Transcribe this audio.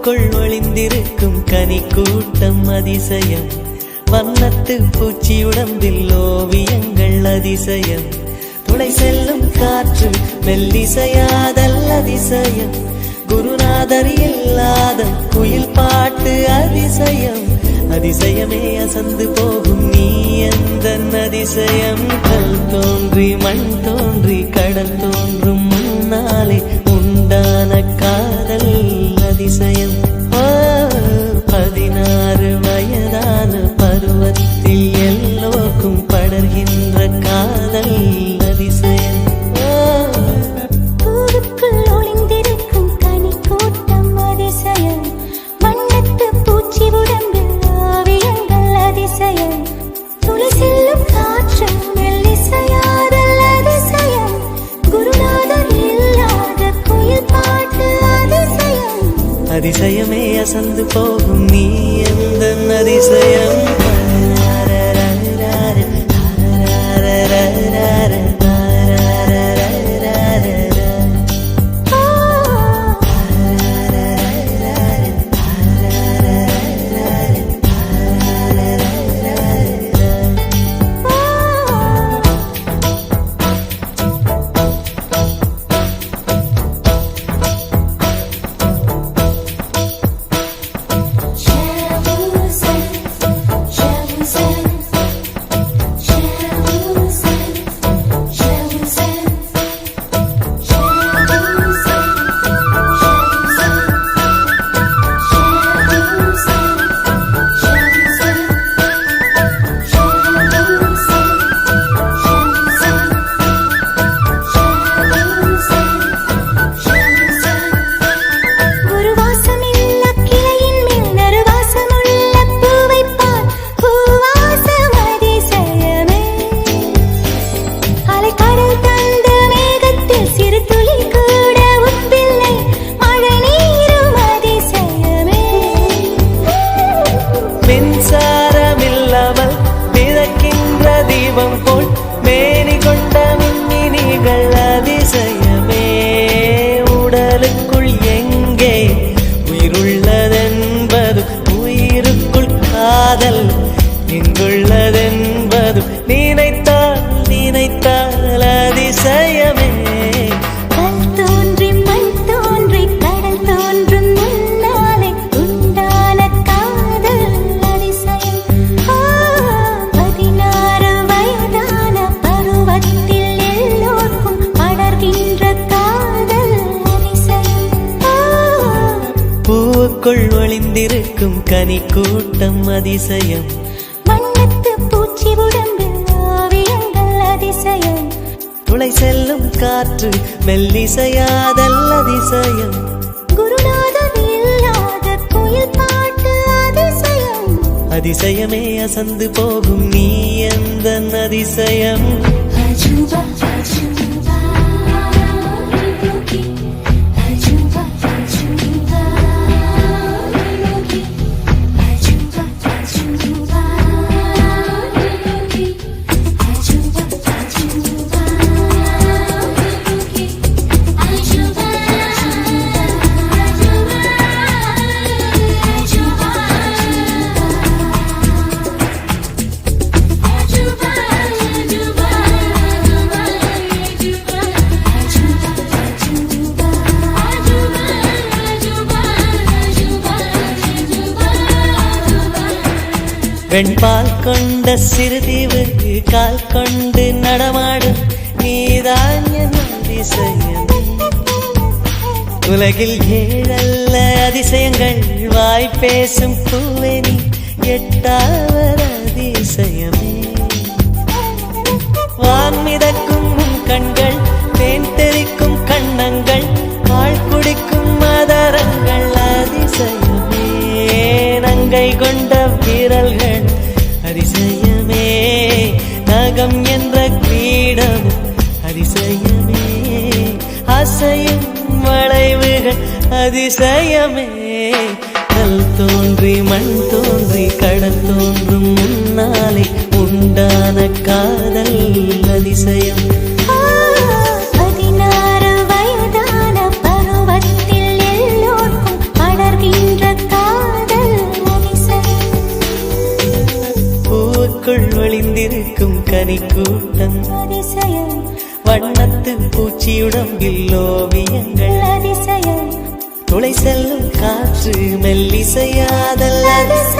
பூவுக்குள் ஒளிந்திருக்கும் கனி கூட்டம் அதிசயம். வண்ணத்து பூச்சி உடம்பில் ஓவியங்கள் அதிசயம். துளை செல்லும் காற்று மெல்லிசையாதல் அதிசயம். குருநாதர் இல்லாத குயில் பாட்டு அதிசயம். அதிசயமே அசந்து போகும் நீ எந்த அதிசயம். கல் தோன்றி மண் தோன்றி கடல் தோன்றும் முன்னாலே உண்டான காதல் அதிசயம். 16 வயதான பருவத்தில் எல்லோருக்கும் படர்கின்ற காதல் அதிசயம். பூவுக்குள் ஒளிந்திருக்கும் கனி கூட்டம் அதிசயம். வண்ணத்து பூச்சி உடம்பில் ஓவியங்கள் அதிசயம். துளி செல்லும் காற்று மெல்லிசையாதல் அதிசயம். குருநாதர் இல்லாத குயில் பாட்டு அதிசயம். அதிசயமே அசந்து போகும் நீ எந்த அதிசயம். உடலுக்குள் எங்கே உயிருள்ளதென்பது உயிருக்குள் காதல் எங்குள்ளதென்பது நினைத்தால் நினைத்தால் அதிசயமே. கல் தோன்றி மண் தோன்றி கடல் தோன்றும் முன்னாலே உண்டான காதல் அதிசயம். 16 வயதான பருவத்தில் எல்லோருக்கும் படர்கின்ற காதல் அதிசயம். பூவுக்குள் ஒளிந்திருக்கும் கனி கூட்டம் அதிசயம். வண்ணத்து பூச்சி உடம்பில் ஓவியங்கள் அதிசயம். துளை செல்லும் காற்று மெல்லிசையாதல் அதிசயம். குருநாதர் இல்லாத குயில் பாட்டு அதிசயம். அதிசயமே அசந்து போகும் நீ எந்த அதிசயம். அஜூபா அஜூபா யோகி அஜூபா அஜூபா யோகி அஜூபா அஜூபா யோகி அஜூபா அஜூபா யோகி அஜூபா வெண்பால் கொண்ட சிறுதீவு கால் கொண்டு நடமாடும் நீதான் என் அதிசயம். உலகில் 7 அதிசயங்கள் வாய் பேசும் பூவே நீ 8வது அதிசயமே. வான் மிதக்கும் கண்கள் தேன் தெறிக்கும் கண்ணங்கள் பால் குடிக்கும் மதரங்கள் அதிசயமே. நங்கை கொண்ட வீரல்கள் அதிசயமே. நகம் என்ற கிரீடம் அதிசயமே. அசையும் வளைவுகள் அதிசயமே. கல் தோன்றி மண் தோன்றி கடல் தோன்றும் முன்னாலே உண்டான காதல் அதிசயம். 16 வயதான பருவத்தில் எல்லோருக்கும் படர்கின்ற இதழ்களுக்குள் ஒளிந்திருக்கும் கனிக்கூட்டம் அதிசயம் வண்ணத்து பூச்சியுடம்பில் ஓவியங்கள் அதிசயம் துளை செல்லும் காற்று மெல்லிசையாதல் அதிசயம்